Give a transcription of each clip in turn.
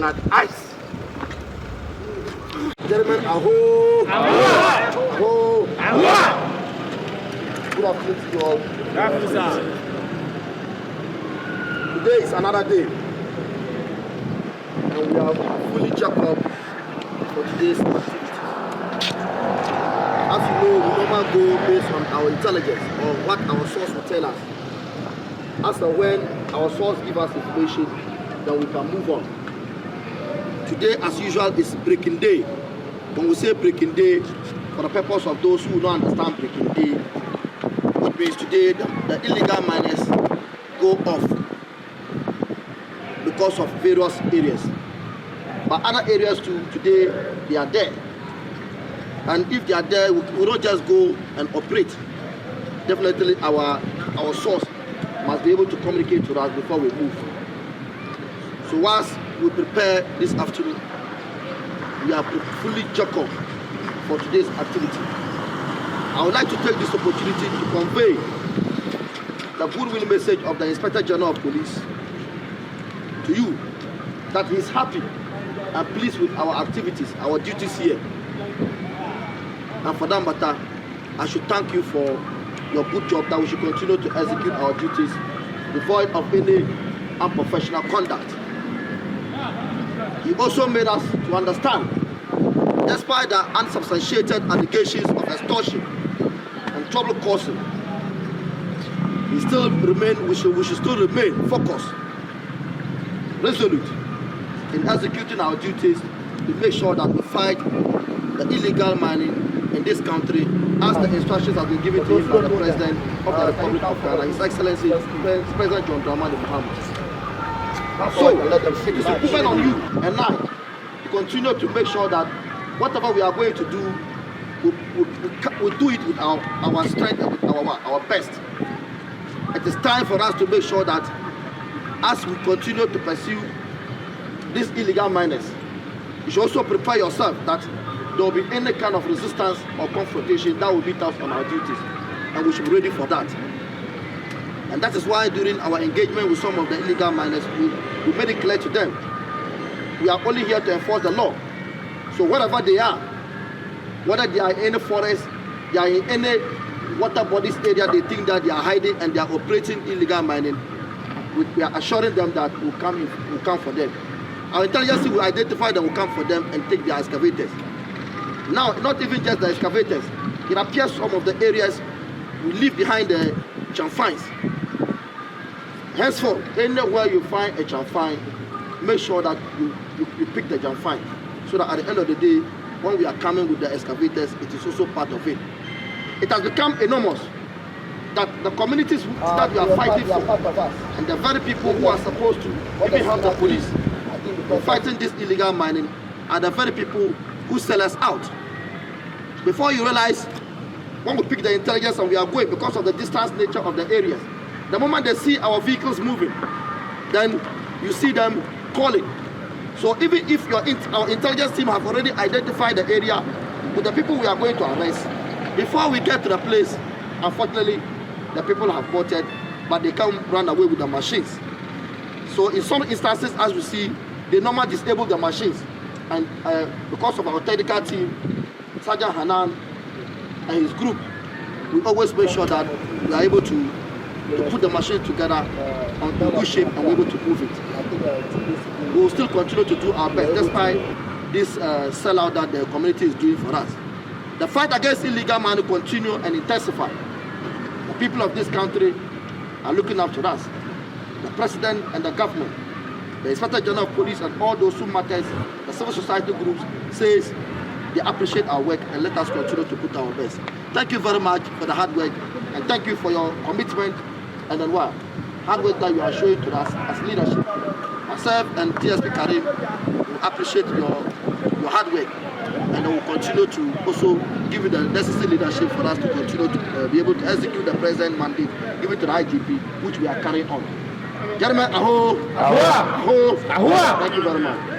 coconut ice. Gentlemen, aho! Aho! Aho! Good afternoon to you all. Good afternoon, sir. Today is another day, and we are fully jacked up for today's activity. As you know, we normally go based on our intelligence or what our source will tell us. As and when our source gives us information, then we can move on. Today, as usual, is breaking day. When we say breaking day, for the purpose of those who don't understand breaking day, it means today the illegal miners go off because of various areas. But other areas too, today, they are there. And if they are there, we don't just go and operate. Definitely our source must be able to communicate to us before we move. So whilst we prepare this afternoon, we are fully jacked up for today's activity. I would like to take this opportunity to convey the goodwill message of the Inspector General of Police to you, that he is happy and pleased with our activities, our duties here. And for that matter, I should thank you for your good job, that we should continue to execute our duties devoid of any unprofessional conduct. He also made us to understand, despite the unsubstantiated allegations of extortion and trouble causing, we should still remain focused, resolute in executing our duties to make sure that we fight the illegal mining in this country as the instructions have been given to him by the President of the Republic of Ghana, His Excellency President John Dramani Mahama. So, it is incumbent on you and I to continue to make sure that whatever we are going to do, we do it with our strength and with our best. It is time for us to make sure that as we continue to pursue these illegal miners, you should also prepare yourself that there will be any kind of resistance or confrontation that will beat us on our duties, and we should be ready for that. And that is why during our engagement with some of the illegal miners, we made it clear to them, we are only here to enforce the law. So wherever they are, whether they are in any forest, they are in any water bodies area they think that they are hiding and they are operating illegal mining, we are assuring them that we'll come for them. Our intelligence will identify them, will come for them and take their excavators. Now, not even just the excavators, it appears some of the areas we leave behind the chamfines. Henceforth, anywhere you find a chamfine, make sure that you pick the chamfine, so that at the end of the day, when we are coming with the excavators, it is also part of it. It has become enormous that the communities that we are fighting for, and the very people who are supposed to even help the police in fighting this illegal mining, are the very people who sell us out. Before you realize, when we pick the intelligence and we are going, because of the distance nature of the areas, the moment they see our vehicles moving, then you see them calling. So even if our intelligence team have already identified the area with the people we are going to arrest, before we get to the place, unfortunately, the people have bolted, but they can't run away with the machines. So in some instances, as we see, they normally disable the machines. And because of our technical team, Sergeant Hanan and his group, we always make sure that we are able to put the machine together on good shape and we're able to move it. We will still continue to do our best despite this sellout that the community is doing for us. The fight against illegal mining will continue and intensify. The people of this country are looking up to us. The President and the government, the Inspector General of Police and all those who matters, the civil society groups, says they appreciate our work and let us continue to put our best. Thank you very much for the hard work, and thank you for your commitment and then hard work that you are showing to us as leadership. Myself and TSP Karim will appreciate your hard work, and I will continue to also give you the necessary leadership for us to continue to be able to execute the present mandate given to the IGP, which we are carrying on. Gentlemen, aho! Aho! Aho! Thank you very much.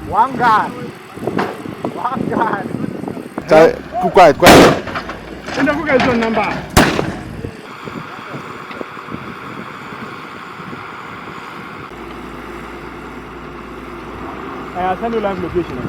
One guy. One guy. Quiet. And who gets your number? I'll send you live location.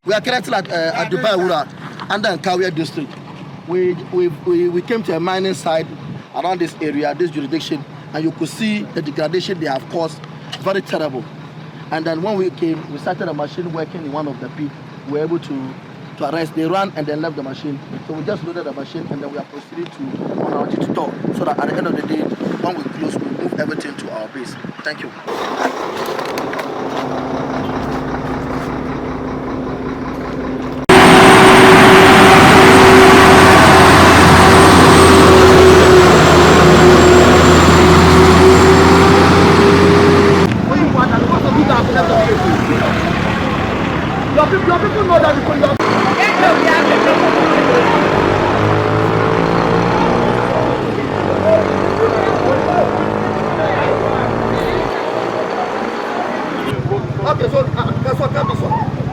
We are currently at Dubai Ura, under Nkawia district. We came to a mining site around this area, this jurisdiction, and you could see the degradation they have caused, very terrible. And then when we came, we started a machine working in one of the pits. We were able to arrest. They ran and then left the machine. So we just loaded the machine and then we are proceeding to on our duty tour, so that at the end of the day, when we close, we move everything to our base. Thank you. Your people know that because you are... Okay, so that's what can be so.